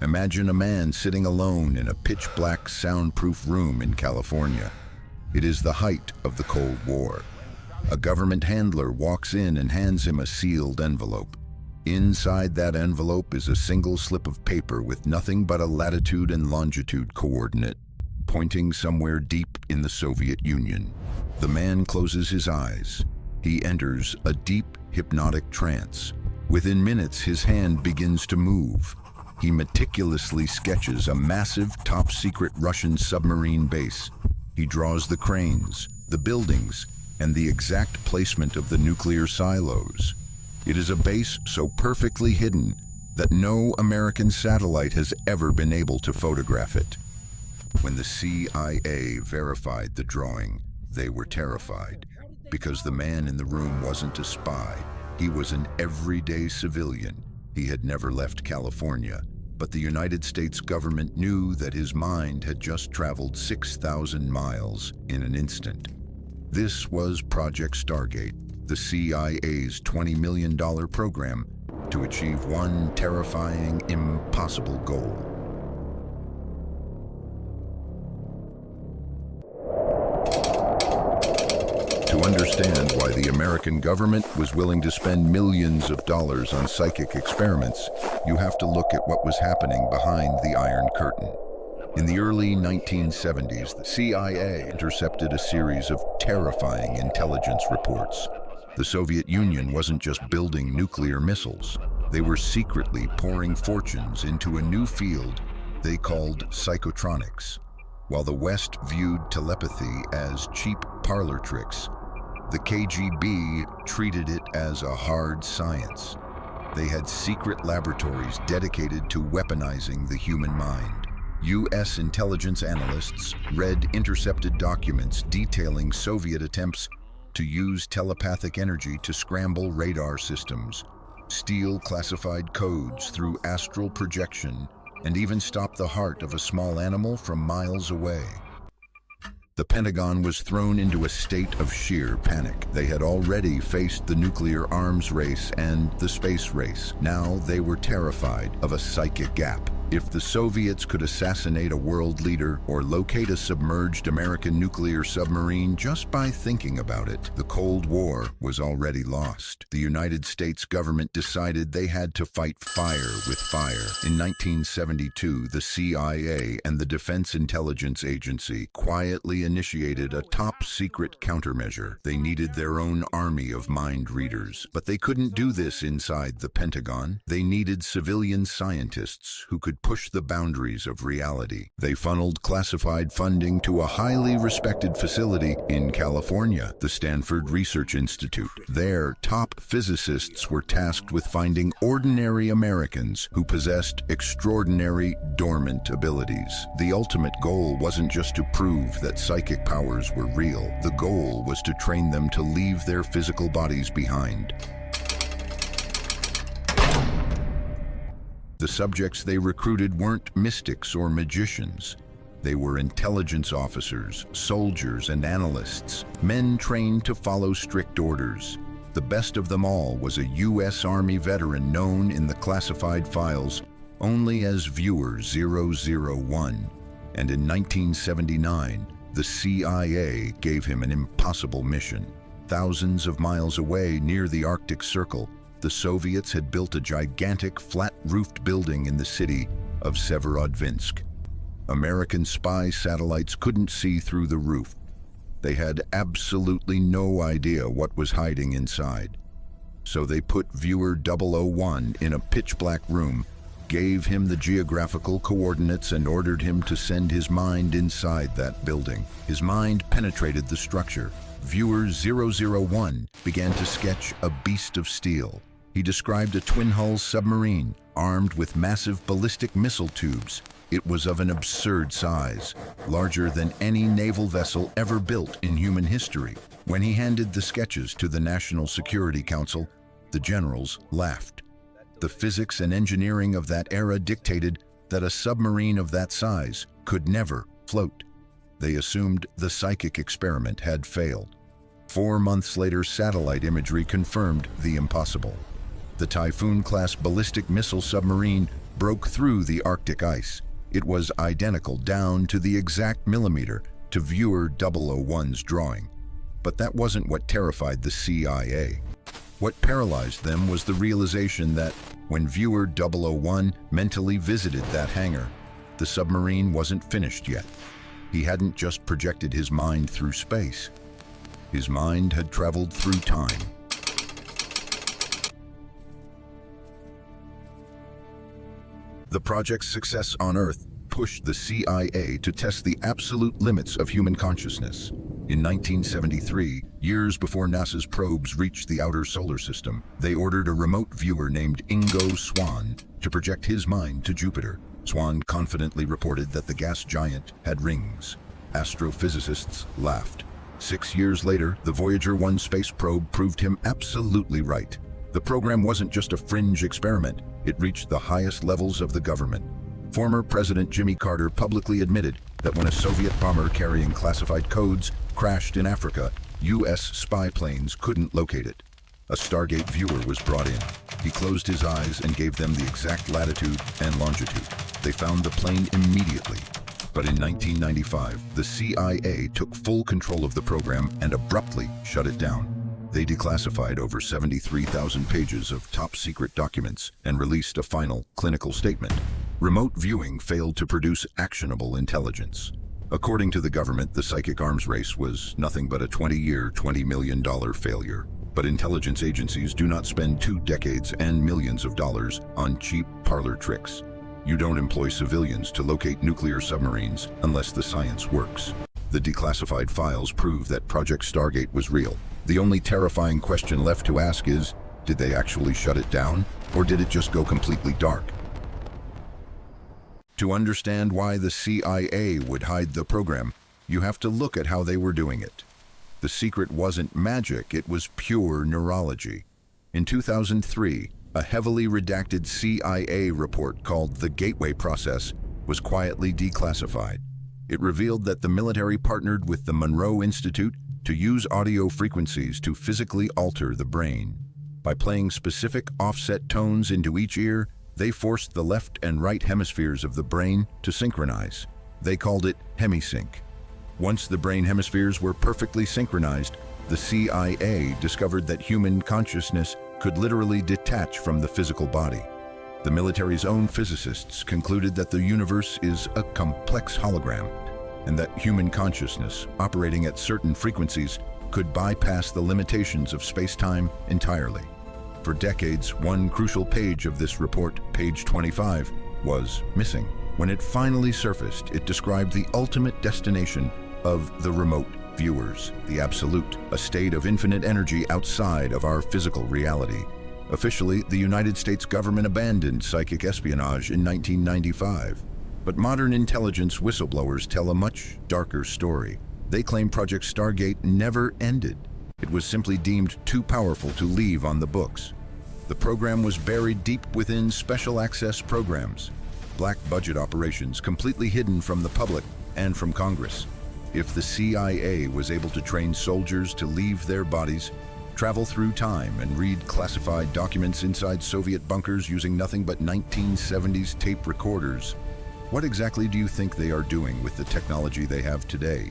Imagine a man sitting alone in a pitch-black, soundproof room in California. It is the height of the Cold War. A government handler walks in and hands him a sealed envelope. Inside that envelope is a single slip of paper with nothing but a latitude and longitude coordinate, pointing somewhere deep in the Soviet Union. The man closes his eyes. He enters a deep, hypnotic trance. Within minutes, his hand begins to move. He meticulously sketches a massive, top-secret Russian submarine base. He draws the cranes, the buildings, and the exact placement of the nuclear silos. It is a base so perfectly hidden that no American satellite has ever been able to photograph it. When the CIA verified the drawing, they were terrified, because the man in the room wasn't a spy. He was an everyday civilian. He had never left California, but the United States government knew that his mind had just traveled 6,000 miles in an instant. This was Project Stargate, the CIA's $20 million program to achieve one terrifying, impossible goal. To understand why the American government was willing to spend millions of dollars on psychic experiments, you have to look at what was happening behind the Iron Curtain. In the early 1970s, the CIA intercepted a series of terrifying intelligence reports. The Soviet Union wasn't just building nuclear missiles. They were secretly pouring fortunes into a new field they called psychotronics. While the West viewed telepathy as cheap parlor tricks, the KGB treated it as a hard science. They had secret laboratories dedicated to weaponizing the human mind. U.S. intelligence analysts read intercepted documents detailing Soviet attempts to use telepathic energy to scramble radar systems, steal classified codes through astral projection, and even stop the heart of a small animal from miles away. The Pentagon was thrown into a state of sheer panic. They had already faced the nuclear arms race and the space race. Now they were terrified of a psychic gap. If the Soviets could assassinate a world leader or locate a submerged American nuclear submarine just by thinking about it, the Cold War was already lost. The United States government decided they had to fight fire with fire. In 1972, the CIA and the Defense Intelligence Agency quietly initiated a top-secret countermeasure. They needed their own army of mind readers, but they couldn't do this inside the Pentagon. They needed civilian scientists who could push the boundaries of reality. They funneled classified funding to a highly respected facility in California, the Stanford Research Institute. There, top physicists were tasked with finding ordinary Americans who possessed extraordinary dormant abilities. The ultimate goal wasn't just to prove that psychic powers were real. The goal was to train them to leave their physical bodies behind. The subjects they recruited weren't mystics or magicians. They were intelligence officers, soldiers, and analysts, men trained to follow strict orders. The best of them all was a U.S. Army veteran known in the classified files only as Viewer 001. And in 1979, the CIA gave him an impossible mission. Thousands of miles away near the Arctic Circle, the Soviets had built a gigantic flat-roofed building in the city of Severodvinsk. American spy satellites couldn't see through the roof. They had absolutely no idea what was hiding inside. So they put Viewer 001 in a pitch-black room, gave him the geographical coordinates, and ordered him to send his mind inside that building. His mind penetrated the structure. Viewer 001 began to sketch a beast of steel. He described a twin-hull submarine armed with massive ballistic missile tubes. It was of an absurd size, larger than any naval vessel ever built in human history. When he handed the sketches to the National Security Council, the generals laughed. The physics and engineering of that era dictated that a submarine of that size could never float. They assumed the psychic experiment had failed. 4 months later, satellite imagery confirmed the impossible. The Typhoon-class ballistic missile submarine broke through the Arctic ice. It was identical down to the exact millimeter to Viewer 001's drawing. But that wasn't what terrified the CIA. What paralyzed them was the realization that when Viewer 001 mentally visited that hangar, the submarine wasn't finished yet. He hadn't just projected his mind through space. His mind had traveled through time. The project's success on Earth pushed the CIA to test the absolute limits of human consciousness. In 1973, years before NASA's probes reached the outer solar system, they ordered a remote viewer named Ingo Swann to project his mind to Jupiter. Swann confidently reported that the gas giant had rings. Astrophysicists laughed. 6 years later, the Voyager 1 space probe proved him absolutely right. The program wasn't just a fringe experiment, it reached the highest levels of the government. Former President Jimmy Carter publicly admitted that when a Soviet bomber carrying classified codes crashed in Africa, U.S. spy planes couldn't locate it. A Stargate viewer was brought in. He closed his eyes and gave them the exact latitude and longitude. They found the plane immediately. But in 1995, the CIA took full control of the program and abruptly shut it down. They declassified over 73,000 pages of top-secret documents and released a final clinical statement. Remote viewing failed to produce actionable intelligence. According to the government, the psychic arms race was nothing but a 20-year, $20 million failure. But intelligence agencies do not spend 2 decades and millions of dollars on cheap parlor tricks. You don't employ civilians to locate nuclear submarines unless the science works. The declassified files prove that Project Stargate was real. The only terrifying question left to ask is, did they actually shut it down, or did it just go completely dark? To understand why the CIA would hide the program, you have to look at how they were doing it. The secret wasn't magic, it was pure neurology. In 2003, a heavily redacted CIA report called the Gateway Process was quietly declassified. It revealed that the military partnered with the Monroe Institute to use audio frequencies to physically alter the brain. By playing specific offset tones into each ear, they forced the left and right hemispheres of the brain to synchronize. They called it hemisync. Once the brain hemispheres were perfectly synchronized, the CIA discovered that human consciousness could literally detach from the physical body. The military's own physicists concluded that the universe is a complex hologram, and that human consciousness, operating at certain frequencies, could bypass the limitations of space-time entirely. For decades, one crucial page of this report, page 25, was missing. When it finally surfaced, it described the ultimate destination of the remote viewers, the absolute, a state of infinite energy outside of our physical reality. Officially, the United States government abandoned psychic espionage in 1995. But modern intelligence whistleblowers tell a much darker story. They claim Project Stargate never ended. It was simply deemed too powerful to leave on the books. The program was buried deep within special access programs, black budget operations completely hidden from the public and from Congress. If the CIA was able to train soldiers to leave their bodies, travel through time, and read classified documents inside Soviet bunkers using nothing but 1970s tape recorders, what exactly do you think they are doing with the technology they have today?